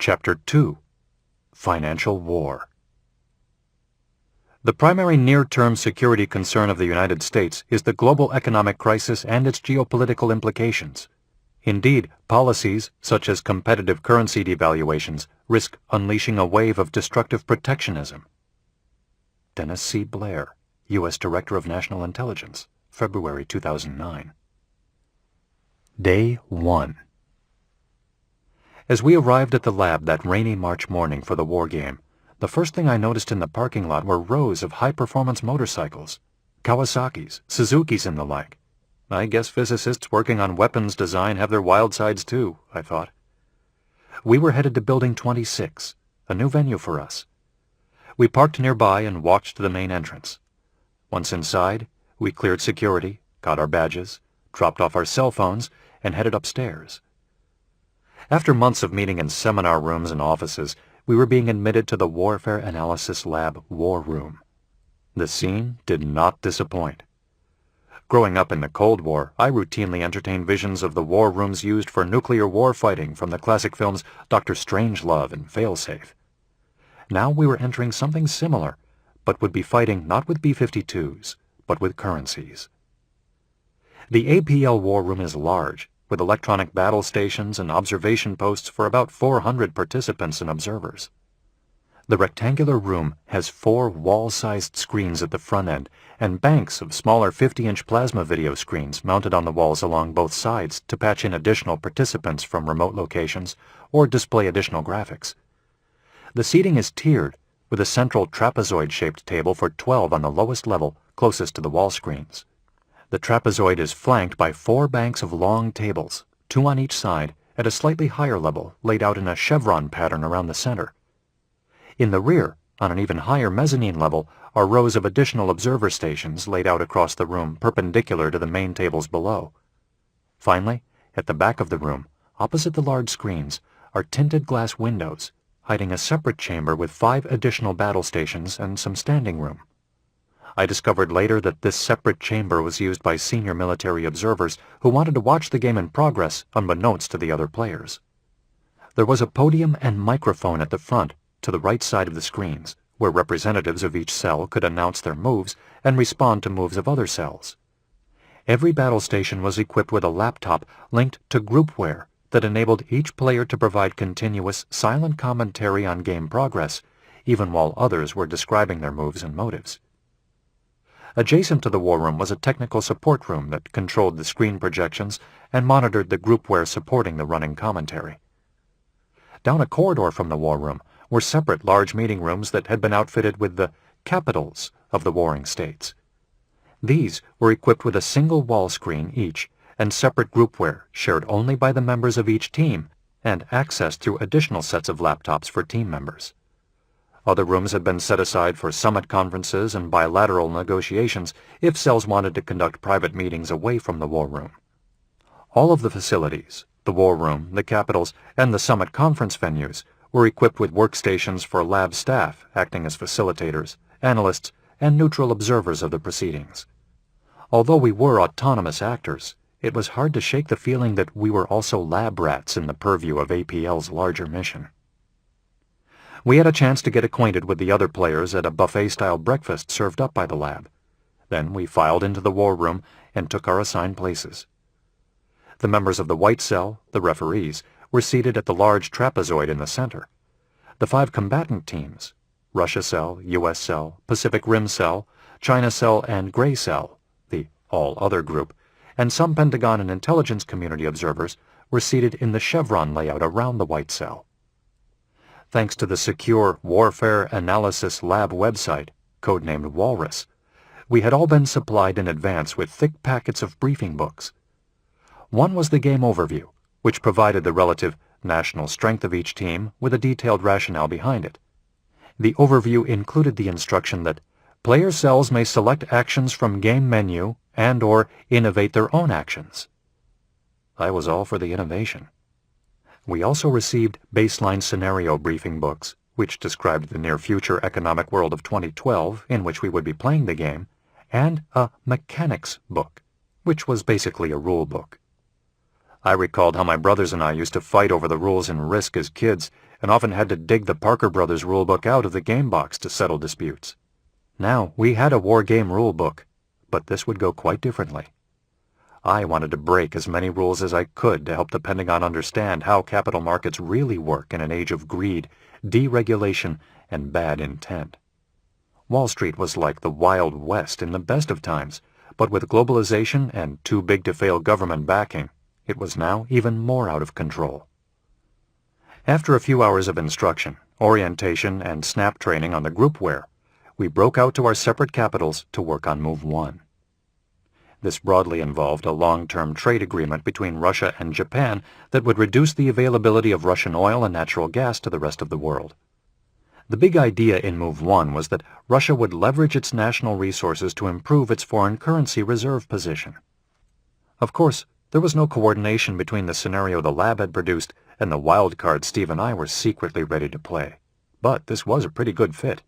Chapter 2: Financial War. The primary near-term security concern of the United States is the global economic crisis and its geopolitical implications. Indeed, policies such as competitive currency devaluations risk unleashing a wave of destructive protectionism. Dennis C. Blair, U.S. Director of National Intelligence, February 2009. Day 1. As we arrived at the lab that rainy March morning for the war game, the first thing I noticed in the parking lot were rows of high-performance motorcycles, Kawasaki's, Suzuki's, and the like. I guess physicists working on weapons design have their wild sides too, I thought. We were headed to Building 26, a new venue for us. We parked nearby and walked to the main entrance. Once inside, we cleared security, got our badges, dropped off our cell phones, and headed upstairs. After months of meeting in seminar rooms and offices, we were being admitted to the Warfare Analysis Lab War Room. The scene did not disappoint. Growing up in the Cold War, I routinely entertained visions of the war rooms used for nuclear war fighting from the classic films Dr. Strangelove and Failsafe. Now we were entering something similar, but would be fighting not with B-52s, but with currencies. The APL War Room is large, with electronic battle stations and observation posts for about 400 participants and observers. The rectangular room has 4 wall-sized screens at the front end and banks of smaller 50-inch plasma video screens mounted on the walls along both sides to patch in additional participants from remote locations or display additional graphics. The seating is tiered, with a central trapezoid-shaped table for 12 on the lowest level closest to the wall screens. The trapezoid is flanked by 4 banks of long tables, 2 on each side, at a slightly higher level, laid out in a chevron pattern around the center. In the rear, on an even higher mezzanine level, are rows of additional observer stations laid out across the room perpendicular to the main tables below. Finally, at the back of the room, opposite the large screens, are tinted glass windows, hiding a separate chamber with 5 additional battle stations and some standing room. I discovered later that this separate chamber was used by senior military observers who wanted to watch the game in progress unbeknownst to the other players. There was a podium and microphone at the front, to the right side of the screens, where representatives of each cell could announce their moves and respond to moves of other cells. Every battle station was equipped with a laptop linked to groupware that enabled each player to provide continuous, silent commentary on game progress, even while others were describing their moves and motives. Adjacent to the war room was a technical support room that controlled the screen projections and monitored the groupware supporting the running commentary. Down a corridor from the war room were separate large meeting rooms that had been outfitted with the capitals of the warring states. These were equipped with a single wall screen each and separate groupware shared only by the members of each team and accessed through additional sets of laptops for team members. Other rooms had been set aside for summit conferences and bilateral negotiations if cells wanted to conduct private meetings away from the war room. All of the facilities, the war room, the capitals, and the summit conference venues, were equipped with workstations for lab staff acting as facilitators, analysts, and neutral observers of the proceedings. Although we were autonomous actors, it was hard to shake the feeling that we were also lab rats in the purview of APL's larger mission. We had a chance to get acquainted with the other players at a buffet-style breakfast served up by the lab. Then we filed into the war room and took our assigned places. The members of the White Cell, the referees, were seated at the large trapezoid in the center. The 5 combatant teams, Russia Cell, U.S. Cell, Pacific Rim Cell, China Cell, and Gray Cell, the all-other group, and some Pentagon and intelligence community observers, were seated in the chevron layout around the White Cell. Thanks to the secure Warfare Analysis Lab website, codenamed Walrus, we had all been supplied in advance with thick packets of briefing books. One was the game overview, which provided the relative national strength of each team with a detailed rationale behind it. The overview included the instruction that player cells may select actions from game menu and/or innovate their own actions. I was all for the innovation. We also received baseline scenario briefing books, which described the near-future economic world of 2012 in which we would be playing the game, and a mechanics book, which was basically a rule book. I recalled how my brothers and I used to fight over the rules in Risk as kids, and often had to dig the Parker Brothers rulebook out of the game box to settle disputes. Now, we had a war game rulebook, but this would go quite differently. I wanted to break as many rules as I could to help the Pentagon understand how capital markets really work in an age of greed, deregulation, and bad intent. Wall Street was like the Wild West in the best of times, but with globalization and too-big-to-fail government backing, it was now even more out of control. After a few hours of instruction, orientation, and snap training on the groupware, we broke out to our separate capitals to work on Move 1. This broadly involved a long-term trade agreement between Russia and Japan that would reduce the availability of Russian oil and natural gas to the rest of the world. The big idea in Move 1 was that Russia would leverage its national resources to improve its foreign currency reserve position. Of course, there was no coordination between the scenario the lab had produced and the wild card Steve and I were secretly ready to play. But this was a pretty good fit.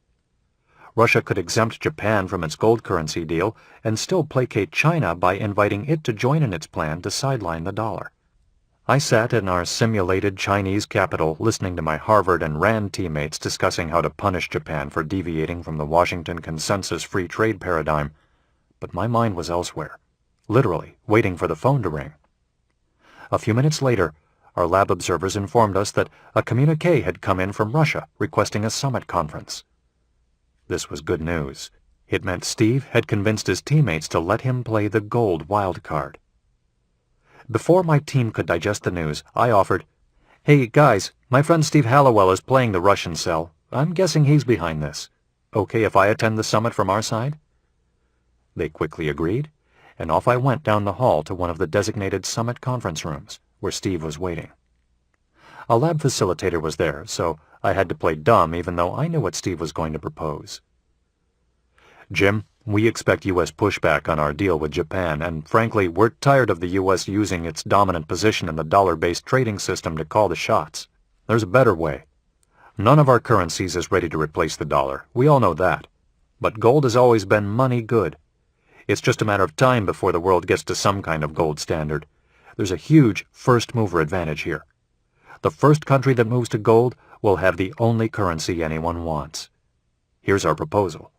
Russia could exempt Japan from its gold currency deal and still placate China by inviting it to join in its plan to sideline the dollar. I sat in our simulated Chinese capital listening to my Harvard and Rand teammates discussing how to punish Japan for deviating from the Washington Consensus free trade paradigm, but my mind was elsewhere, literally waiting for the phone to ring. A few minutes later, our lab observers informed us that a communique had come in from Russia requesting a summit conference. This was good news. It meant Steve had convinced his teammates to let him play the gold wild card. Before my team could digest the news, I offered, "Hey, guys, my friend Steve Hallowell is playing the Russian cell. I'm guessing he's behind this. Okay if I attend the summit from our side?" They quickly agreed, and off I went down the hall to one of the designated summit conference rooms, where Steve was waiting. A lab facilitator was there, so I had to play dumb even though I knew what Steve was going to propose. "Jim, we expect U.S. pushback on our deal with Japan, and frankly, we're tired of the U.S. using its dominant position in the dollar-based trading system to call the shots. There's a better way. None of our currencies is ready to replace the dollar. We all know that. But gold has always been money good. It's just a matter of time before the world gets to some kind of gold standard. There's a huge first-mover advantage here. The first country that moves to gold will have the only currency anyone wants. Here's our proposal."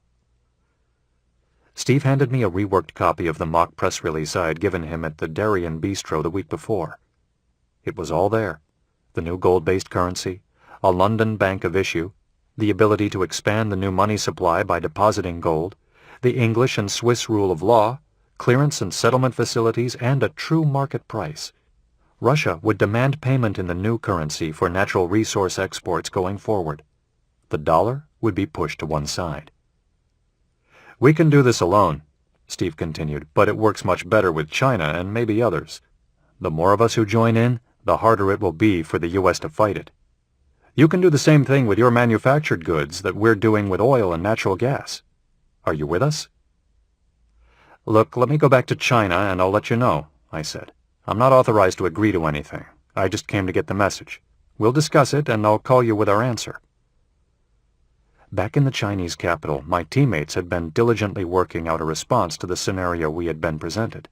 Steve handed me a reworked copy of the mock press release I had given him at the Darien Bistro the week before. It was all there: the new gold-based currency, a London bank of issue, the ability to expand the new money supply by depositing gold, the English and Swiss rule of law, clearance and settlement facilities, and a true market price. Russia would demand payment in the new currency for natural resource exports going forward. The dollar would be pushed to one side. "We can do this alone," Steve continued, "but it works much better with China and maybe others. The more of us who join in, the harder it will be for the U.S. to fight it. You can do the same thing with your manufactured goods that we're doing with oil and natural gas. Are you with us?" "Look, let me go back to China and I'll let you know," I said. "I'm not authorized to agree to anything. I just came to get the message. We'll discuss it and I'll call you with our answer." Back in the Chinese capital, my teammates had been diligently working out a response to the scenario we had been presented.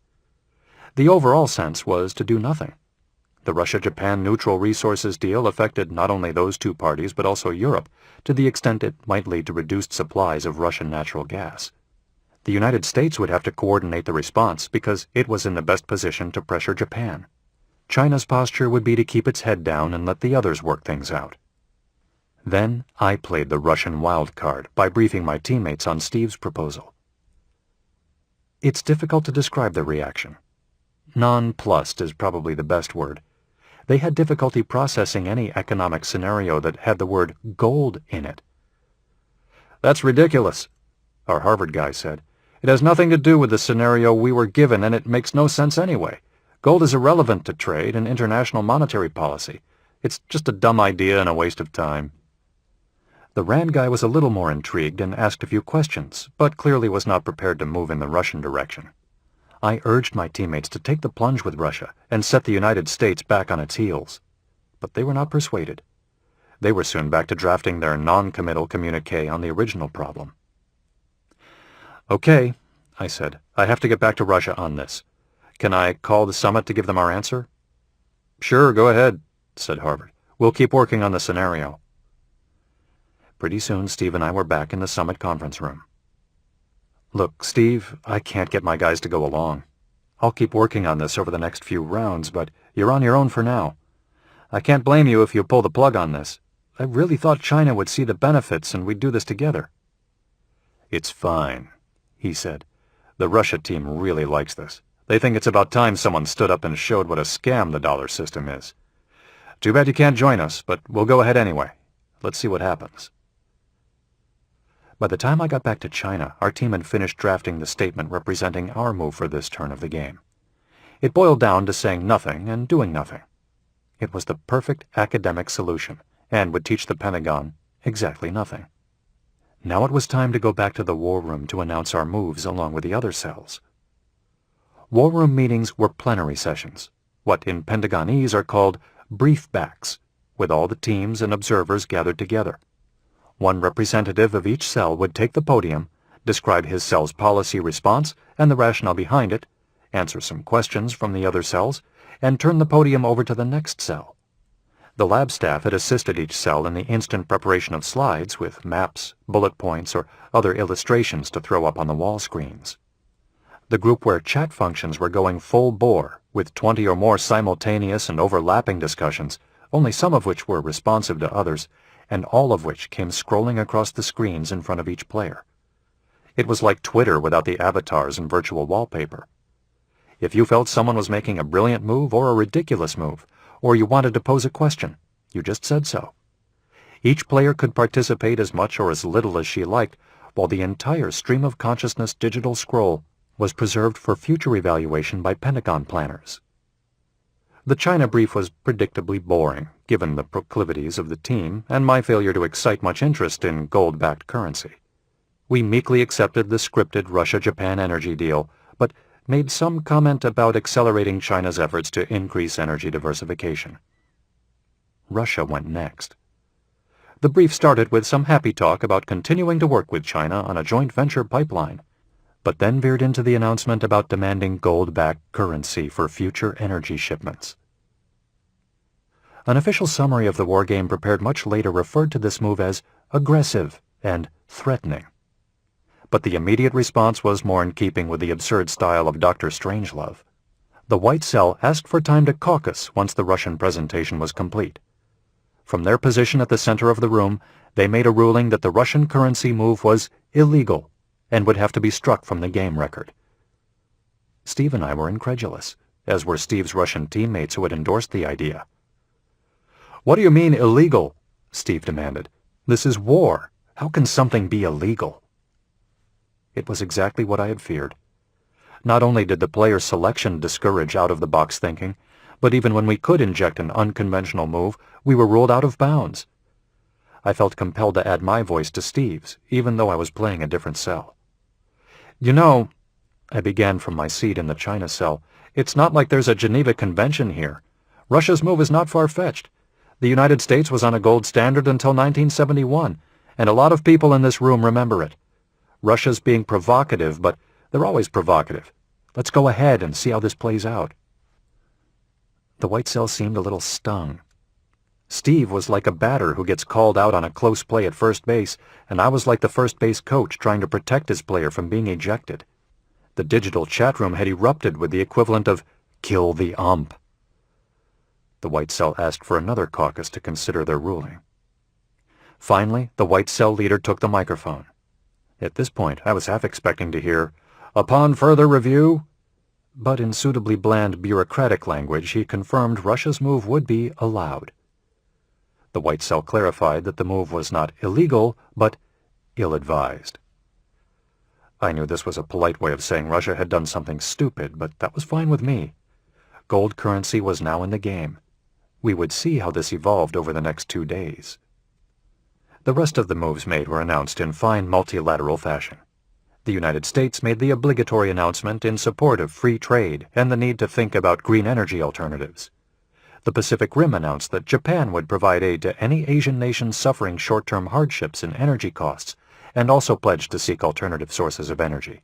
The overall sense was to do nothing. The Russia-Japan neutral resources deal affected not only those two parties but also Europe, to the extent it might lead to reduced supplies of Russian natural gas. The United States would have to coordinate the response because it was in the best position to pressure Japan. China's posture would be to keep its head down and let the others work things out. Then I played the Russian wild card by briefing my teammates on Steve's proposal. It's difficult to describe their reaction. Nonplussed is probably the best word. They had difficulty processing any economic scenario that had the word gold in it. "That's ridiculous," our Harvard guy said. "It has nothing to do with the scenario we were given, and it makes no sense anyway. Gold is irrelevant to trade and international monetary policy. It's just a dumb idea and a waste of time." The Rand guy was a little more intrigued and asked a few questions, but clearly was not prepared to move in the Russian direction. I urged my teammates to take the plunge with Russia and set the United States back on its heels. But they were not persuaded. They were soon back to drafting their non-committal communique on the original problem. "Okay," I said, "I have to get back to Russia on this. Can I call the summit to give them our answer?" "Sure, go ahead," said Harvard. We'll keep working on the scenario. Pretty soon, Steve and I were back in the summit conference room. Look, Steve, I can't get my guys to go along. I'll keep working on this over the next few rounds, but you're on your own for now. I can't blame you if you pull the plug on this. I really thought China would see the benefits and we'd do this together. It's fine, he said. The Russia team really likes this. They think it's about time someone stood up and showed what a scam the dollar system is. Too bad you can't join us, but we'll go ahead anyway. Let's see what happens. By the time I got back to China, our team had finished drafting the statement representing our move for this turn of the game. It boiled down to saying nothing and doing nothing. It was the perfect academic solution, and would teach the Pentagon exactly nothing. Now it was time to go back to the war room to announce our moves along with the other cells. War room meetings were plenary sessions, what in Pentagonese are called briefbacks, with all the teams and observers gathered together. One representative of each cell would take the podium, describe his cell's policy response and the rationale behind it, answer some questions from the other cells, and turn the podium over to the next cell. The lab staff had assisted each cell in the instant preparation of slides with maps, bullet points, or other illustrations to throw up on the wall screens. The group where chat functions were going full bore, with 20 or more simultaneous and overlapping discussions, only some of which were responsive to others, and all of which came scrolling across the screens in front of each player. It was like Twitter without the avatars and virtual wallpaper. If you felt someone was making a brilliant move or a ridiculous move, or you wanted to pose a question, you just said so. Each player could participate as much or as little as she liked, while the entire stream of consciousness digital scroll was preserved for future evaluation by Pentagon planners. The China brief was predictably boring, given the proclivities of the team and my failure to excite much interest in gold-backed currency. We meekly accepted the scripted Russia-Japan energy deal, but made some comment about accelerating China's efforts to increase energy diversification. Russia went next. The brief started with some happy talk about continuing to work with China on a joint venture pipeline, but then veered into the announcement about demanding gold-backed currency for future energy shipments. An official summary of the war game prepared much later referred to this move as aggressive and threatening. But the immediate response was more in keeping with the absurd style of Dr. Strangelove. The White Cell asked for time to caucus once the Russian presentation was complete. From their position at the center of the room, they made a ruling that the Russian currency move was illegal and would have to be struck from the game record. Steve and I were incredulous, as were Steve's Russian teammates who had endorsed the idea. "What do you mean illegal?" Steve demanded. "This is war. How can something be illegal?" It was exactly what I had feared. Not only did the player selection discourage out-of-the-box thinking, but even when we could inject an unconventional move, we were ruled out of bounds. I felt compelled to add my voice to Steve's, even though I was playing a different cell. "You know," I began from my seat in the China cell, "it's not like there's a Geneva Convention here. Russia's move is not far-fetched. The United States was on a gold standard until 1971, and a lot of people in this room remember it. Russia's being provocative, but they're always provocative. Let's go ahead and see how this plays out." The White Cell seemed a little stung. Steve was like a batter who gets called out on a close play at first base, and I was like the first base coach trying to protect his player from being ejected. The digital chat room had erupted with the equivalent of "kill the ump." The White Cell asked for another caucus to consider their ruling. Finally, the White Cell leader took the microphone. At this point, I was half expecting to hear, "Upon further review," but in suitably bland bureaucratic language he confirmed Russia's move would be allowed. The White Cell clarified that the move was not illegal, but ill-advised. I knew this was a polite way of saying Russia had done something stupid, but that was fine with me. Gold currency was now in the game. We would see how this evolved over the next 2 days. The rest of the moves made were announced in fine multilateral fashion. The United States made the obligatory announcement in support of free trade and the need to think about green energy alternatives. The Pacific Rim announced that Japan would provide aid to any Asian nation suffering short-term hardships in energy costs, and also pledged to seek alternative sources of energy.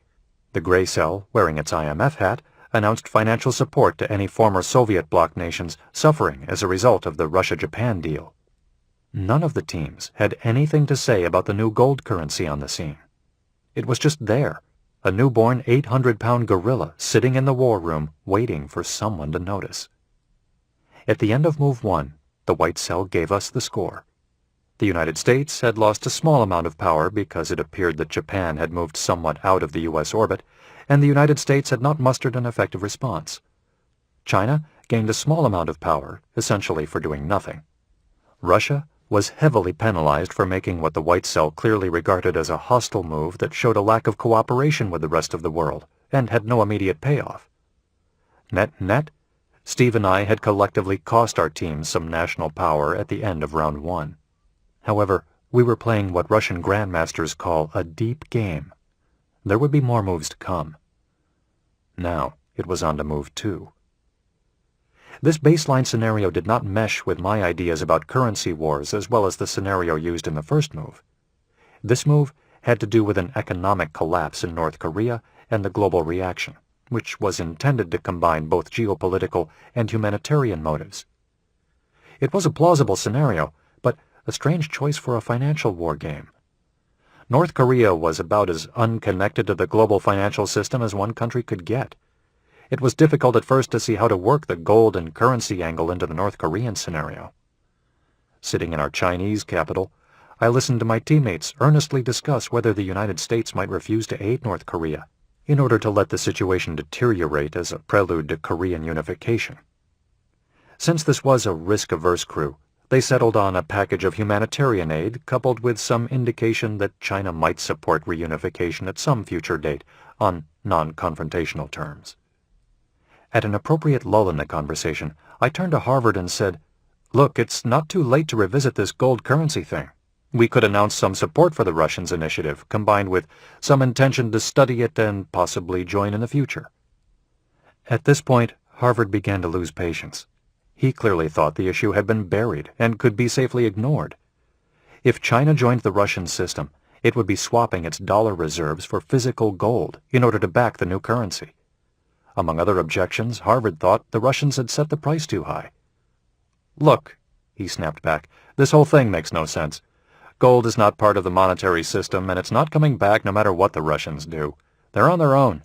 The Gray Cell, wearing its IMF hat, announced financial support to any former Soviet bloc nations suffering as a result of the Russia-Japan deal. None of the teams had anything to say about the new gold currency on the scene. It was just there, a newborn 800-pound gorilla sitting in the war room waiting for someone to notice. At the end of Move 1, the white cell gave us the score. The United States had lost a small amount of power because it appeared that Japan had moved somewhat out of the U.S. orbit, and the United States had not mustered an effective response. China gained a small amount of power, essentially for doing nothing. Russia was heavily penalized for making what the white cell clearly regarded as a hostile move that showed a lack of cooperation with the rest of the world and had no immediate payoff. Net, Steve and I had collectively cost our teams some national power at the end of round 1. However, we were playing what Russian grandmasters call a deep game. There would be more moves to come. Now it was on to Move 2. This baseline scenario did not mesh with my ideas about currency wars as well as the scenario used in the first move. This move had to do with an economic collapse in North Korea and the global reaction, which was intended to combine both geopolitical and humanitarian motives. It was a plausible scenario, but a strange choice for a financial war game. North Korea was about as unconnected to the global financial system as one country could get. It was difficult at first to see how to work the gold and currency angle into the North Korean scenario. Sitting in our Chinese capital, I listened to my teammates earnestly discuss whether the United States might refuse to aid North Korea in order to let the situation deteriorate as a prelude to Korean unification. Since this was a risk-averse crew, they settled on a package of humanitarian aid coupled with some indication that China might support reunification at some future date on non-confrontational terms. At an appropriate lull in the conversation, I turned to Harvard and said, "Look, it's not too late to revisit this gold currency thing. We could announce some support for the Russians' initiative, combined with some intention to study it and possibly join in the future." At this point, Harvard began to lose patience. He clearly thought the issue had been buried and could be safely ignored. If China joined the Russian system, it would be swapping its dollar reserves for physical gold in order to back the new currency. Among other objections, Harvard thought the Russians had set the price too high. "Look," he snapped back, "this whole thing makes no sense. Gold is not part of the monetary system, and it's not coming back no matter what the Russians do. They're on their own.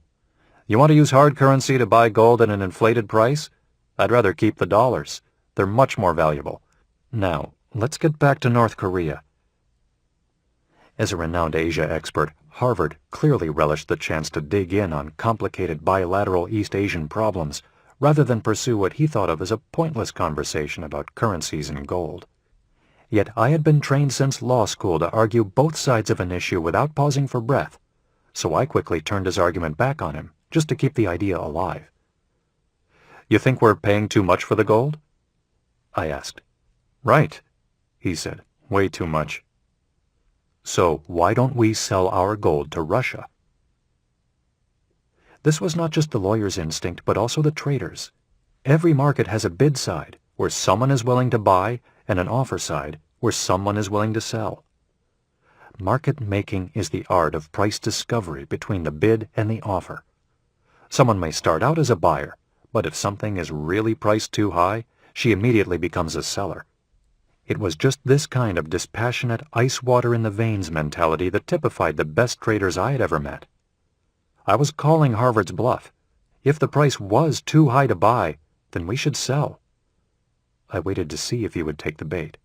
You want to use hard currency to buy gold at an inflated price? I'd rather keep the dollars. They're much more valuable. Now, let's get back to North Korea." As a renowned Asia expert, Harvard clearly relished the chance to dig in on complicated bilateral East Asian problems, rather than pursue what he thought of as a pointless conversation about currencies and gold. Yet I had been trained since law school to argue both sides of an issue without pausing for breath, so I quickly turned his argument back on him, just to keep the idea alive. "You think we're paying too much for the gold?" I asked. "Right," he said, "way too much." "So why don't we sell our gold to Russia?" This was not just the lawyer's instinct, but also the trader's. Every market has a bid side, where someone is willing to buy, and an offer side, where someone is willing to sell. Market making is the art of price discovery between the bid and the offer. Someone may start out as a buyer, but if something is really priced too high, she immediately becomes a seller. It was just this kind of dispassionate ice water in the veins mentality that typified the best traders I had ever met. I was calling Harvard's bluff. If the price was too high to buy, then we should sell. I waited to see if he would take the bait.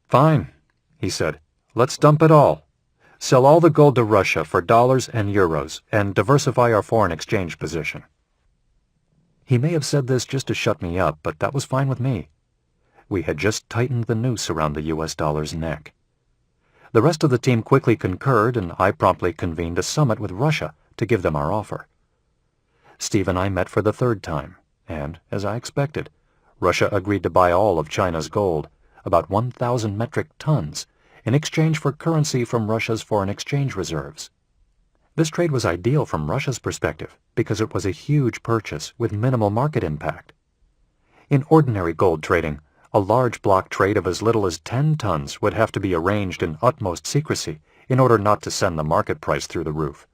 "Fine," he said. "Let's dump it all. Sell all the gold to Russia for dollars and euros and diversify our foreign exchange position." He may have said this just to shut me up, but that was fine with me. We had just tightened the noose around the U.S. dollar's neck. The rest of the team quickly concurred, and I promptly convened a summit with Russia to give them our offer. Steve and I met for the third time, and, as I expected, Russia agreed to buy all of China's gold, about 1,000 metric tons, in exchange for currency from Russia's foreign exchange reserves. This trade was ideal from Russia's perspective because it was a huge purchase with minimal market impact. In ordinary gold trading, a large block trade of as little as 10 tons would have to be arranged in utmost secrecy in order not to send the market price through the roof.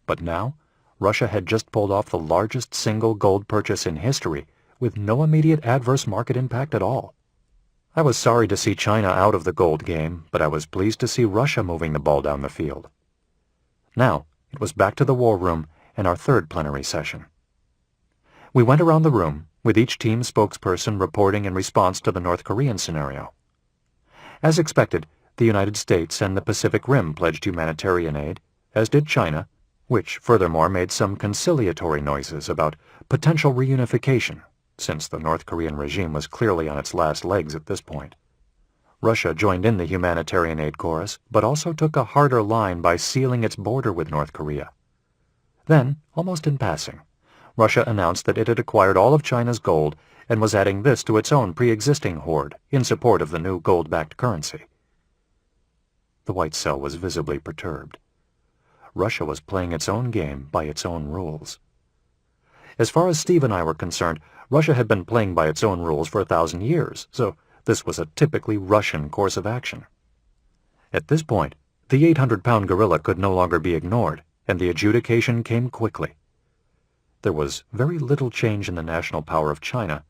But now, Russia had just pulled off the largest single gold purchase in history with no immediate adverse market impact at all. I was sorry to see China out of the gold game, but I was pleased to see Russia moving the ball down the field. Now, it was back to the war room and our third plenary session. We went around the room, with each team spokesperson reporting in response to the North Korean scenario. As expected, the United States and the Pacific Rim pledged humanitarian aid, as did China, which furthermore made some conciliatory noises about potential reunification, since the North Korean regime was clearly on its last legs at this point. Russia joined in the humanitarian aid chorus, but also took a harder line by sealing its border with North Korea. Then, almost in passing, Russia announced that it had acquired all of China's gold and was adding this to its own pre-existing hoard in support of the new gold-backed currency. The White Cell was visibly perturbed. Russia was playing its own game by its own rules. As far as Steve and I were concerned, Russia had been playing by its own rules for 1,000 years, so this was a typically Russian course of action. At this point, the 800-pound gorilla could no longer be ignored, and the adjudication came quickly. There was very little change in the national power of China,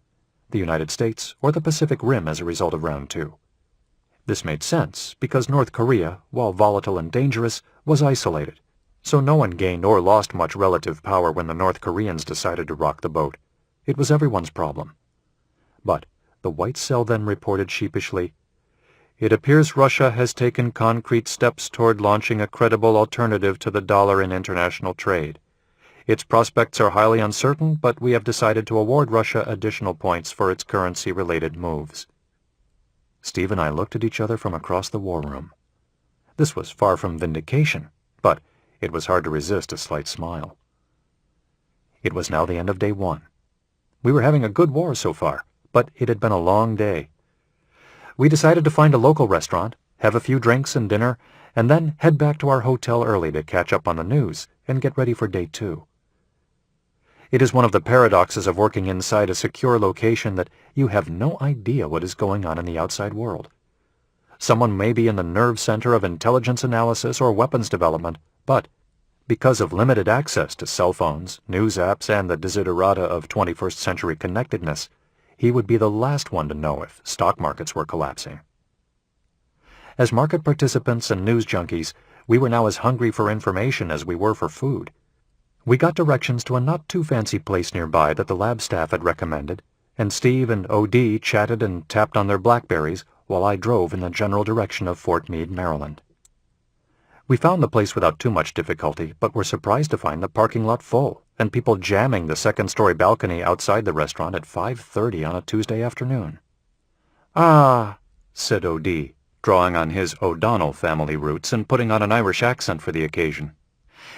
the United States, or the Pacific Rim as a result of Round 2. This made sense, because North Korea, while volatile and dangerous, was isolated, so no one gained or lost much relative power when the North Koreans decided to rock the boat. It was everyone's problem. But the White Cell then reported sheepishly, "It appears Russia has taken concrete steps toward launching a credible alternative to the dollar in international trade. Its prospects are highly uncertain, but we have decided to award Russia additional points for its currency-related moves." Steve and I looked at each other from across the war room. This was far from vindication, but it was hard to resist a slight smile. It was now the end of day 1. We were having a good war so far, but it had been a long day. We decided to find a local restaurant, have a few drinks and dinner, and then head back to our hotel early to catch up on the news and get ready for day 2. It is one of the paradoxes of working inside a secure location that you have no idea what is going on in the outside world. Someone may be in the nerve center of intelligence analysis or weapons development, but because of limited access to cell phones, news apps, and the desiderata of 21st century connectedness, he would be the last one to know if stock markets were collapsing. As market participants and news junkies, we were now as hungry for information as we were for food. We got directions to a not-too-fancy place nearby that the lab staff had recommended, and Steve and O.D. chatted and tapped on their BlackBerries while I drove in the general direction of Fort Meade, Maryland. We found the place without too much difficulty, but were surprised to find the parking lot full, and people jamming the second-story balcony outside the restaurant at 5:30 on a Tuesday afternoon. "Ah," said O.D., drawing on his O'Donnell family roots and putting on an Irish accent for the occasion.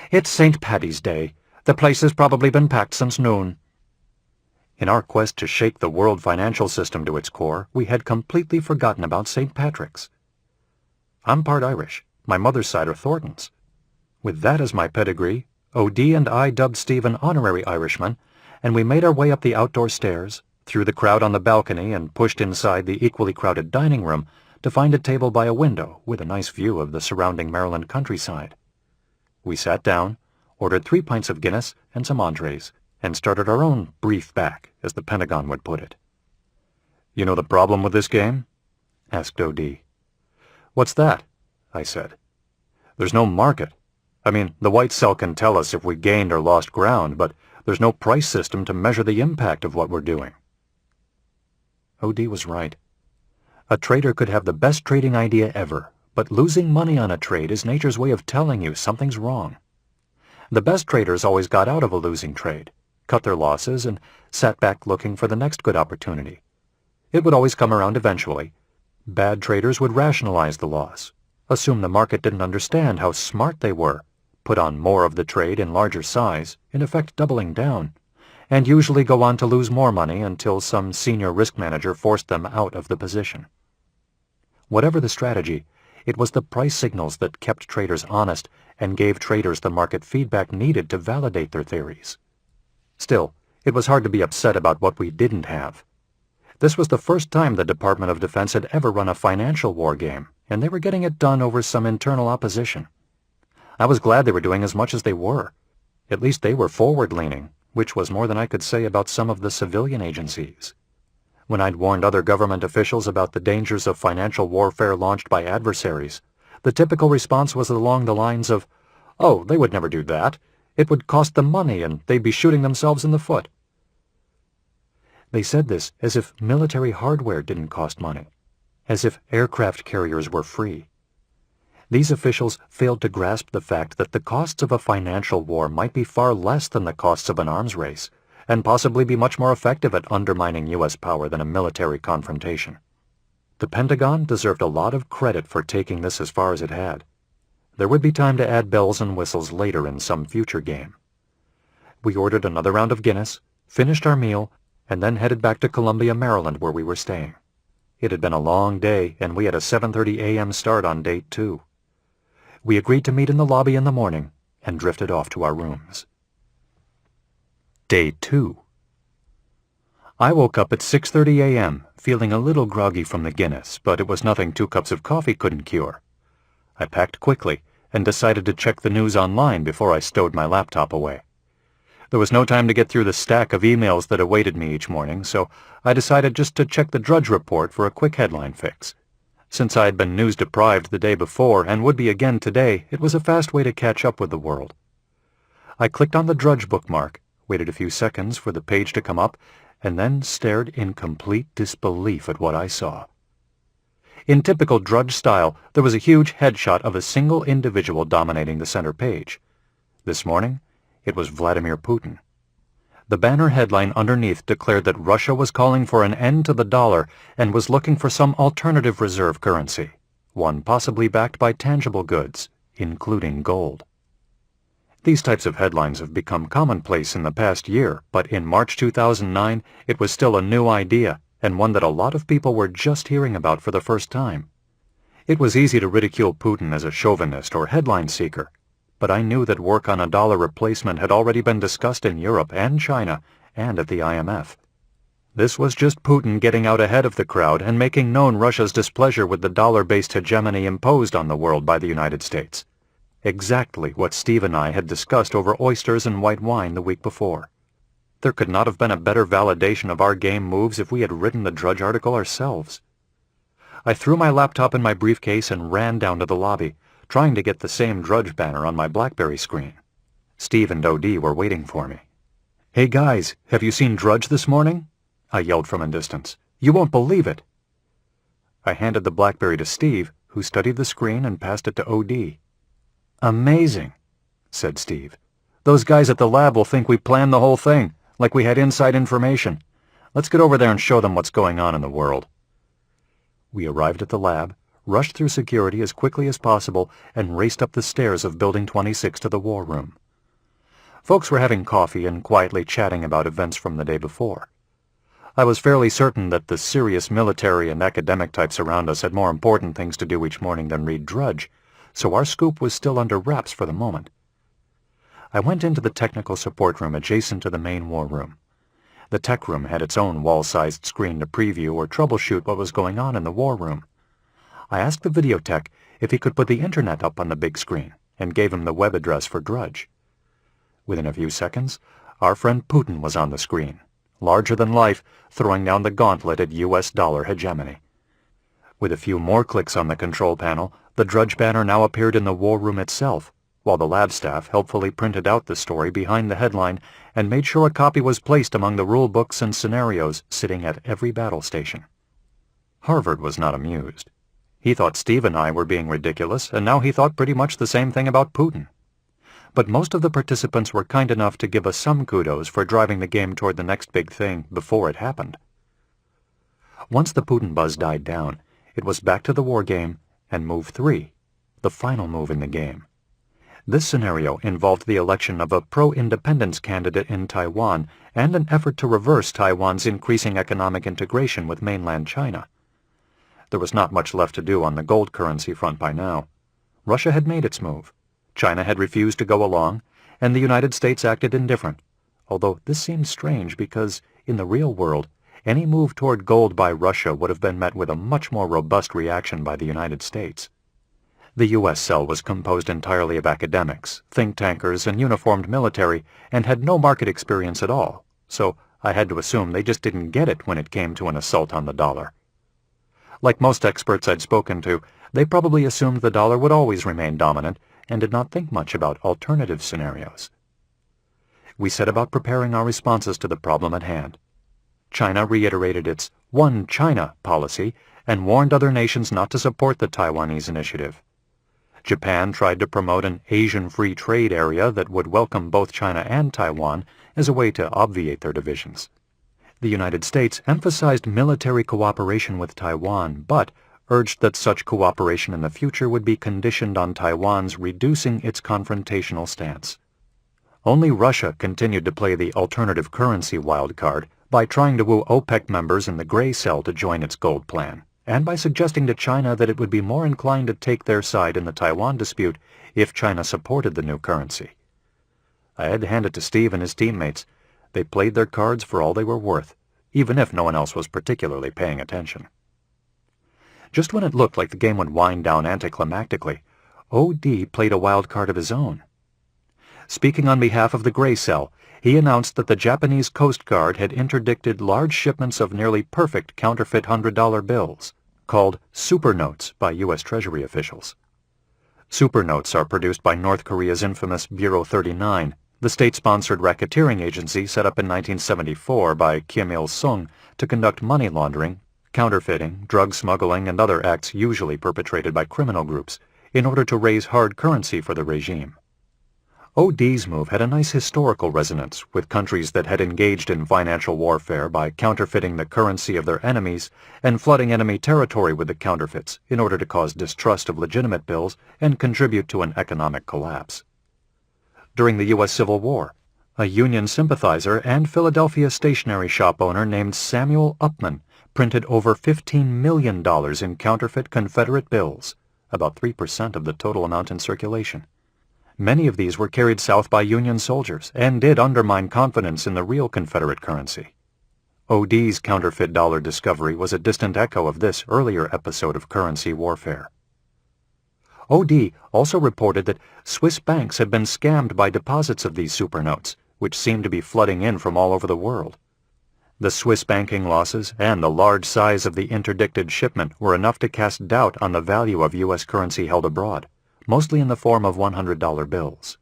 "It's St. Paddy's Day. The place has probably been packed since noon." In our quest to shake the world financial system to its core, we had completely forgotten about St. Patrick's. I'm part Irish. My mother's side are Thorntons. With that as my pedigree, O.D. and I dubbed Steve an honorary Irishman, and we made our way up the outdoor stairs, through the crowd on the balcony, and pushed inside the equally crowded dining room to find a table by a window with a nice view of the surrounding Maryland countryside. We sat down, ordered 3 pints of Guinness and some entrees, and started our own brief back, as the Pentagon would put it. "You know the problem with this game?" asked O.D. "What's that?" I said. "There's no market. I mean, the White Cell can tell us if we gained or lost ground, but there's no price system to measure the impact of what we're doing." O.D. was right. A trader could have the best trading idea ever, but losing money on a trade is nature's way of telling you something's wrong. The best traders always got out of a losing trade, cut their losses, and sat back looking for the next good opportunity. It would always come around eventually. Bad traders would rationalize the loss, assume the market didn't understand how smart they were, put on more of the trade in larger size, in effect doubling down, and usually go on to lose more money until some senior risk manager forced them out of the position. Whatever the strategy, it was the price signals that kept traders honest and gave traders the market feedback needed to validate their theories. Still, it was hard to be upset about what we didn't have. This was the first time the Department of Defense had ever run a financial war game, and they were getting it done over some internal opposition. I was glad they were doing as much as they were. At least they were forward-leaning, which was more than I could say about some of the civilian agencies. When I'd warned other government officials about the dangers of financial warfare launched by adversaries, the typical response was along the lines of, "Oh, they would never do that. It would cost them money and they'd be shooting themselves in the foot." They said this as if military hardware didn't cost money, as if aircraft carriers were free. These officials failed to grasp the fact that the costs of a financial war might be far less than the costs of an arms race, and possibly be much more effective at undermining U.S. power than a military confrontation. The Pentagon deserved a lot of credit for taking this as far as it had. There would be time to add bells and whistles later in some future game. We ordered another round of Guinness, finished our meal, and then headed back to Columbia, Maryland, where we were staying. It had been a long day, and we had a 7:30 a.m. start on date 2. We agreed to meet in the lobby in the morning and drifted off to our rooms. Day 2. I woke up at 6:30 a.m., feeling a little groggy from the Guinness, but it was nothing 2 cups of coffee couldn't cure. I packed quickly and decided to check the news online before I stowed my laptop away. There was no time to get through the stack of emails that awaited me each morning, so I decided just to check the Drudge Report for a quick headline fix. Since I had been news-deprived the day before and would be again today, it was a fast way to catch up with the world. I clicked on the Drudge bookmark, waited a few seconds for the page to come up, and then stared in complete disbelief at what I saw. In typical Drudge style, there was a huge headshot of a single individual dominating the center page. This morning, it was Vladimir Putin. The banner headline underneath declared that Russia was calling for an end to the dollar and was looking for some alternative reserve currency, one possibly backed by tangible goods, including gold. These types of headlines have become commonplace in the past year, but in March 2009, it was still a new idea, and one that a lot of people were just hearing about for the first time. It was easy to ridicule Putin as a chauvinist or headline seeker, but I knew that work on a dollar replacement had already been discussed in Europe and China and at the IMF. This was just Putin getting out ahead of the crowd and making known Russia's displeasure with the dollar-based hegemony imposed on the world by the United States. Exactly what Steve and I had discussed over oysters and white wine the week before. There could not have been a better validation of our game moves if we had written the Drudge article ourselves. I threw my laptop in my briefcase and ran down to the lobby, trying to get the same Drudge banner on my BlackBerry screen. Steve and OD were waiting for me. "Hey guys, have you seen Drudge this morning?" I yelled from a distance. "You won't believe it." I handed the BlackBerry to Steve, who studied the screen and passed it to OD. "Amazing," said Steve. "Those guys at the lab will think we planned the whole thing, like we had inside information. Let's get over there and show them what's going on in the world." We arrived at the lab, rushed through security as quickly as possible, and raced up the stairs of Building 26 to the war room. Folks were having coffee and quietly chatting about events from the day before. I was fairly certain that the serious military and academic types around us had more important things to do each morning than read Drudge, so our scoop was still under wraps for the moment. I went into the technical support room adjacent to the main war room. The tech room had its own wall-sized screen to preview or troubleshoot what was going on in the war room. I asked the video tech if he could put the internet up on the big screen and gave him the web address for Drudge. Within a few seconds, our friend Putin was on the screen, larger than life, throwing down the gauntlet at U.S. dollar hegemony. With a few more clicks on the control panel, the Drudge banner now appeared in the war room itself, while the lab staff helpfully printed out the story behind the headline and made sure a copy was placed among the rule books and scenarios sitting at every battle station. Harvard was not amused. He thought Steve and I were being ridiculous, and now he thought pretty much the same thing about Putin. But most of the participants were kind enough to give us some kudos for driving the game toward the next big thing before it happened. Once the Putin buzz died down, it was back to the war game and move 3, the final move in the game. This scenario involved the election of a pro-independence candidate in Taiwan and an effort to reverse Taiwan's increasing economic integration with mainland China. There was not much left to do on the gold currency front by now. Russia had made its move. China had refused to go along, and the United States acted indifferent, although this seemed strange because, in the real world, any move toward gold by Russia would have been met with a much more robust reaction by the United States. The U.S. cell was composed entirely of academics, think tankers, and uniformed military, and had no market experience at all, so I had to assume they just didn't get it when it came to an assault on the dollar. Like most experts I'd spoken to, they probably assumed the dollar would always remain dominant and did not think much about alternative scenarios. We set about preparing our responses to the problem at hand. China reiterated its One China policy and warned other nations not to support the Taiwanese initiative. Japan tried to promote an Asian free trade area that would welcome both China and Taiwan as a way to obviate their divisions. The United States emphasized military cooperation with Taiwan, but urged that such cooperation in the future would be conditioned on Taiwan's reducing its confrontational stance. Only Russia continued to play the alternative currency wildcard by trying to woo OPEC members in the gray cell to join its gold plan, and by suggesting to China that it would be more inclined to take their side in the Taiwan dispute if China supported the new currency. I had to hand it to Steve and his teammates. They played their cards for all they were worth, even if no one else was particularly paying attention. Just when it looked like the game would wind down anticlimactically, O.D. played a wild card of his own. Speaking on behalf of the Gray Cell, he announced that the Japanese Coast Guard had interdicted large shipments of nearly perfect counterfeit $100 bills, called supernotes by U.S. Treasury officials. Supernotes are produced by North Korea's infamous Bureau 39, the state-sponsored racketeering agency set up in 1974 by Kim Il-sung to conduct money laundering, counterfeiting, drug smuggling, and other acts usually perpetrated by criminal groups in order to raise hard currency for the regime. O.D.'s move had a nice historical resonance with countries that had engaged in financial warfare by counterfeiting the currency of their enemies and flooding enemy territory with the counterfeits in order to cause distrust of legitimate bills and contribute to an economic collapse. During the U.S. Civil War, a Union sympathizer and Philadelphia stationery shop owner named Samuel Upman printed over $15 million in counterfeit Confederate bills, about 3% of the total amount in circulation. Many of these were carried south by Union soldiers and did undermine confidence in the real Confederate currency. O.D.'s counterfeit dollar discovery was a distant echo of this earlier episode of currency warfare. O.D. also reported that Swiss banks had been scammed by deposits of these supernotes, which seemed to be flooding in from all over the world. The Swiss banking losses and the large size of the interdicted shipment were enough to cast doubt on the value of U.S. currency held abroad, mostly in the form of $100 bills.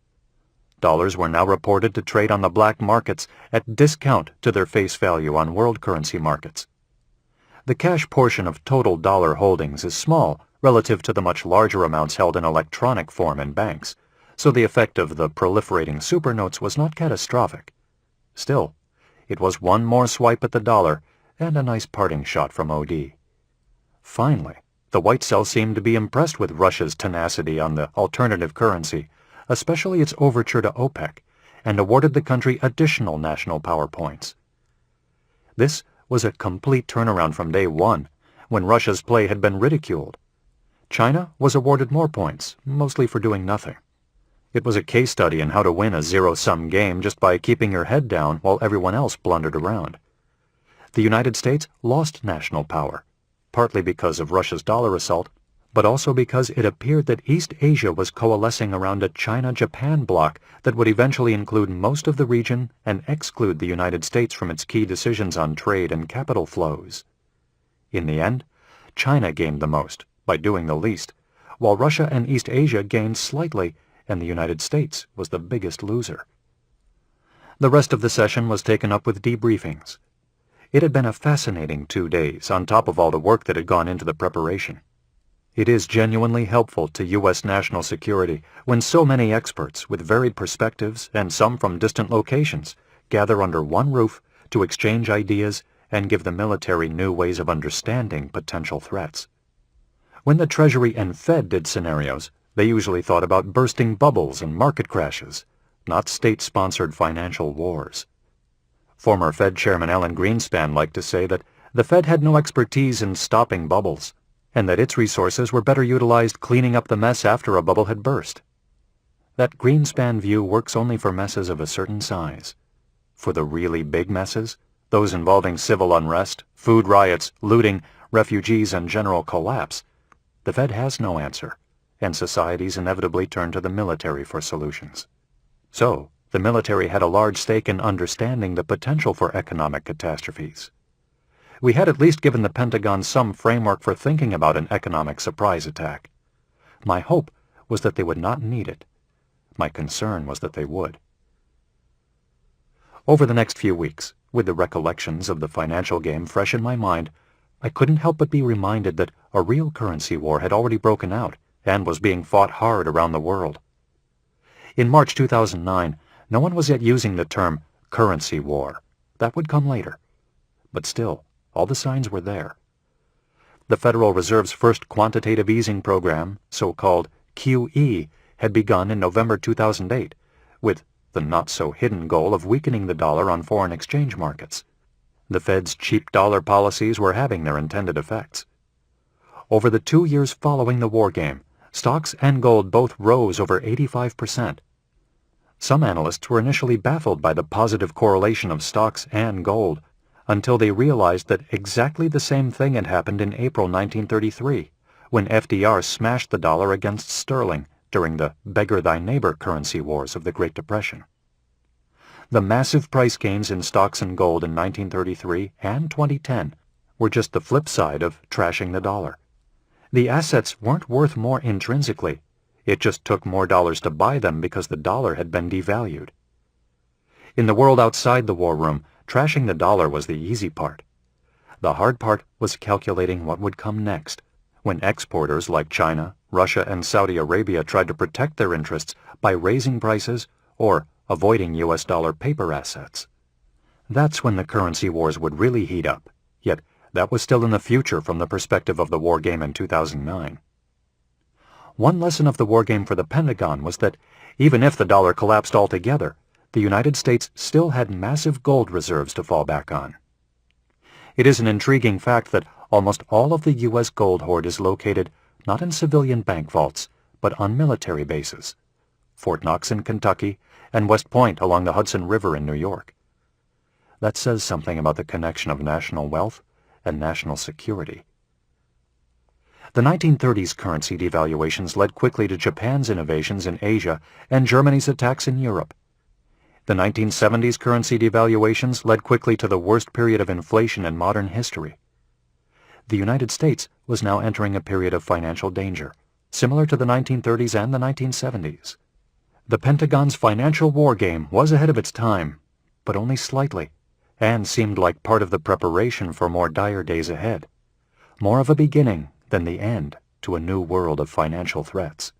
Dollars were now reported to trade on the black markets at discount to their face value on world currency markets. The cash portion of total dollar holdings is small relative to the much larger amounts held in electronic form in banks, so the effect of the proliferating supernotes was not catastrophic. Still, it was one more swipe at the dollar and a nice parting shot from O.D. Finally, the White Cell seemed to be impressed with Russia's tenacity on the alternative currency, especially its overture to OPEC, and awarded the country additional national power points. This was a complete turnaround from day one, when Russia's play had been ridiculed. China was awarded more points, mostly for doing nothing. It was a case study in how to win a zero-sum game just by keeping your head down while everyone else blundered around. The United States lost national power, partly because of Russia's dollar assault, but also because it appeared that East Asia was coalescing around a China-Japan bloc that would eventually include most of the region and exclude the United States from its key decisions on trade and capital flows. In the end, China gained the most by doing the least, while Russia and East Asia gained slightly, and the United States was the biggest loser. The rest of the session was taken up with debriefings. It had been a fascinating 2 days, on top of all the work that had gone into the preparation. It is genuinely helpful to U.S. national security when so many experts with varied perspectives and some from distant locations gather under one roof to exchange ideas and give the military new ways of understanding potential threats. When the Treasury and Fed did scenarios, they usually thought about bursting bubbles and market crashes, not state-sponsored financial wars. Former Fed Chairman Alan Greenspan liked to say that the Fed had no expertise in stopping bubbles, and that its resources were better utilized cleaning up the mess after a bubble had burst. That Greenspan view works only for messes of a certain size. For the really big messes, those involving civil unrest, food riots, looting, refugees, and general collapse, the Fed has no answer, and societies inevitably turned to the military for solutions. So, the military had a large stake in understanding the potential for economic catastrophes. We had at least given the Pentagon some framework for thinking about an economic surprise attack. My hope was that they would not need it. My concern was that they would. Over the next few weeks, with the recollections of the financial game fresh in my mind, I couldn't help but be reminded that a real currency war had already broken out and was being fought hard around the world. In March 2009, no one was yet using the term currency war. That would come later. But still, all the signs were there. The Federal Reserve's first quantitative easing program, so-called QE, had begun in November 2008, with the not-so-hidden goal of weakening the dollar on foreign exchange markets. The Fed's cheap dollar policies were having their intended effects. Over the 2 years following the war game, stocks and gold both rose over 85%. Some analysts were initially baffled by the positive correlation of stocks and gold, until they realized that exactly the same thing had happened in April 1933, when FDR smashed the dollar against sterling during the beggar-thy-neighbor currency wars of the Great Depression. The massive price gains in stocks and gold in 1933 and 2010 were just the flip side of trashing the dollar. The assets weren't worth more intrinsically. It just took more dollars to buy them because the dollar had been devalued. In the world outside the war room, trashing the dollar was the easy part. The hard part was calculating what would come next, when exporters like China, Russia, and Saudi Arabia tried to protect their interests by raising prices or avoiding U.S. dollar paper assets. That's when the currency wars would really heat up, yet that was still in the future from the perspective of the war game in 2009. One lesson of the war game for the Pentagon was that even if the dollar collapsed altogether, the United States still had massive gold reserves to fall back on. It is an intriguing fact that almost all of the U.S. gold hoard is located not in civilian bank vaults, but on military bases. Fort Knox in Kentucky, and West Point along the Hudson River in New York. That says something about the connection of national wealth and national security. The 1930s currency devaluations led quickly to Japan's innovations in Asia and Germany's attacks in Europe. The 1970s currency devaluations led quickly to the worst period of inflation in modern history. The United States was now entering a period of financial danger, similar to the 1930s and the 1970s. The Pentagon's financial war game was ahead of its time, but only slightly, and seemed like part of the preparation for more dire days ahead, more of a beginning than the end to a new world of financial threats.